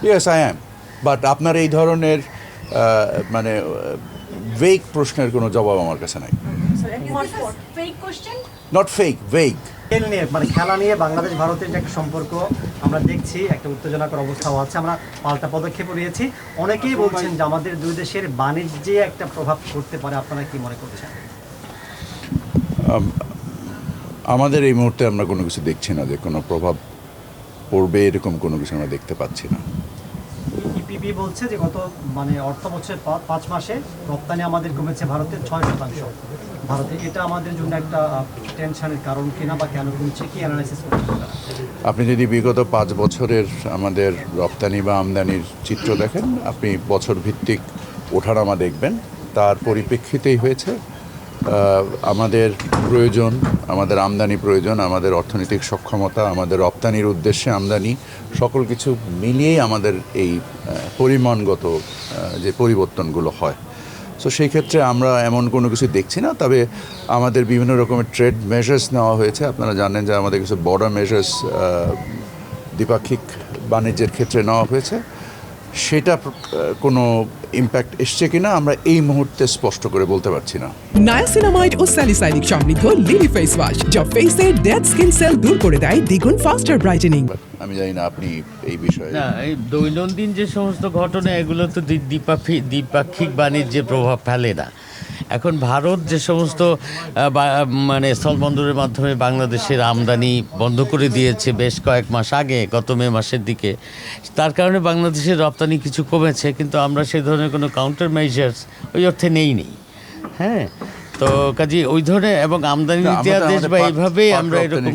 Yes I am, but আপনার এই ধরনের মানে ভেগ প্রশ্নের কোনো জবাব আমার কাছে নাই। Not fake, vague. খেল নিয়ে মানে খেলা নিয়ে বাংলাদেশ ভারতের যে একটা সম্পর্ক আমরা দেখছি, একটা উত্তেজনাকর অবস্থাও আছে, আমরা পাল্টা পদক্ষেপ নিয়েছি। অনেকেই বলছেন যে আমাদের দুই দেশের বাণিজ্যে একটা প্রভাব পড়তে পারে, আপনারা কি মনে করছেন? আমাদের এই মুহূর্তে আমরা কোনো কিছু দেখছি না যে কোনো প্রভাব পড়বে, এরকম কোনো কিছু আমরা দেখতে পাচ্ছি না। ইপিবি বলছে যে গত মানে অর্থ বছরের 5 মাসে রপ্তানি আমাদের কমেছে ভারতের 6%। ভারতে এটা আমাদের জন্য একটা টেনশনের কারণ কিনা, বা কেন কমছে, কি অ্যানালাইসিস করছেন? আপনি যদি বিগত 5 বছরের আমাদের রপ্তানি বা আমদানির চিত্র দেখেন, আপনি বছর ভিত্তিক ওঠানামা দেখবেন, তার পরিপ্রেক্ষিতেই হয়েছে। আমাদের প্রয়োজন, আমাদের আমদানি প্রয়োজন, আমাদের অর্থনৈতিক সক্ষমতা, আমাদের রপ্তানির উদ্দেশ্যে আমদানি, সকল কিছু মিলিয়েই আমাদের এই পরিমাণগত যে পরিবর্তনগুলো হয়। সো সেই ক্ষেত্রে আমরা এমন কোনো কিছু দেখছি না, তবে আমাদের বিভিন্ন রকমের ট্রেড মেজার্স নেওয়া হয়েছে। আপনারা জানেন যে আমাদের কিছু বর্ডার মেজার্স দ্বিপাক্ষিক বাণিজ্যের ক্ষেত্রে নেওয়া হয়েছে। সেটা কোনো ইম্প্যাক্ট এসছে কিনা আমরা এই মুহূর্তে স্পষ্ট করে বলতে পারছি না। নায়াসিনামাইড ও স্যালিসাইলিক সমৃদ্ধ লিলি ফেস ওয়াশ, যা ফেসের ডেড স্কিন সেল দূর করে দেয় দ্বিগুণ ফাস্টার ব্রাইটেনিং। আমি জানি না আপনি এই বিষয়ে। না, এই দৈনন্দিন যে সমস্ত ঘটনা, এগুলো তো দ্বিপাক্ষিক বাণিজ্যে প্রভাব ফেলে না। এখন ভারত যে সমস্ত মানে স্থলবন্দরের মাধ্যমে বাংলাদেশের আমদানি বন্ধ করে দিয়েছে বেশ কয়েক মাস আগে, গত মে মাসের দিকে, তার কারণে বাংলাদেশের রপ্তানি কিছু কমেছে, কিন্তু আমরা সেই ধরনের কোনো কাউন্টার মেজার্স ওই অর্থে নেই। হ্যাঁ, তো কাজে ওই ধরনের এবং আমদানি ইতিহাস বা এইভাবেই আমরা এরকম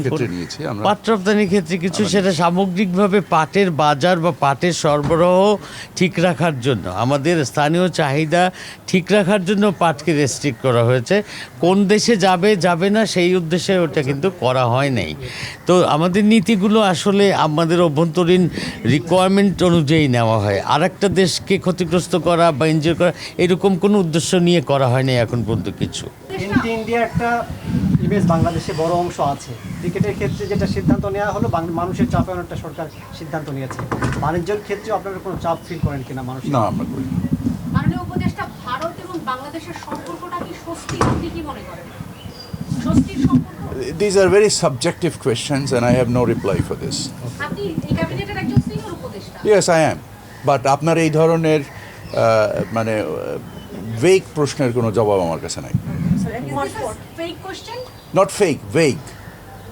পাট রপ্তানির ক্ষেত্রে কিছু, সেটা সামগ্রিকভাবে পাটের বাজার বা পাটের সরবরাহ ঠিক রাখার জন্য, আমাদের স্থানীয় চাহিদা ঠিক রাখার জন্য পাটকে রেস্ট্রিক্ট করা হয়েছে। কোন দেশে যাবে না সেই উদ্দেশ্যে ওটা কিন্তু করা হয় নাই। তো আমাদের নীতিগুলো আসলে আমাদের অভ্যন্তরীণ রিকোয়ারমেন্ট অনুযায়ী নেওয়া হয়। আর একটা দেশকে ক্ষতিগ্রস্ত করা বা ইনজয় করা, এরকম কোনো উদ্দেশ্য নিয়ে করা হয়নি এখন পর্যন্ত কিছু। ইন্ডিয়া একটা ইমেজ বাংলাদেশে বড় অংশ আছে। ক্রিকেটের ক্ষেত্রে যেটা সিদ্ধান্ত নেওয়া হলো, মানুষের চাপে অনেকটা সরকার সিদ্ধান্ত নিয়েছে। বাণিজ্যের ক্ষেত্রে আপনারা কোনো চাপ ফিল করেন কিনা মানুষ? না, আমরা করি না। মাননীয় উপদেষ্টা, ভারত এবং বাংলাদেশের সম্পর্কটা কি স্বস্তি, আপনি কি মনে করেন? স্বস্তির সম্পর্ক? These are very subjective questions and I have no reply for this. আপনি এই ক্যাবিনেটের একজন সিনিয়র উপদেষ্টা। Yes, I am. বাট আপনার এই ধরনের মানে ভেগ প্রশ্নের কোনো জবাব আমার কাছে নাই। Fake question? Not fake, vague.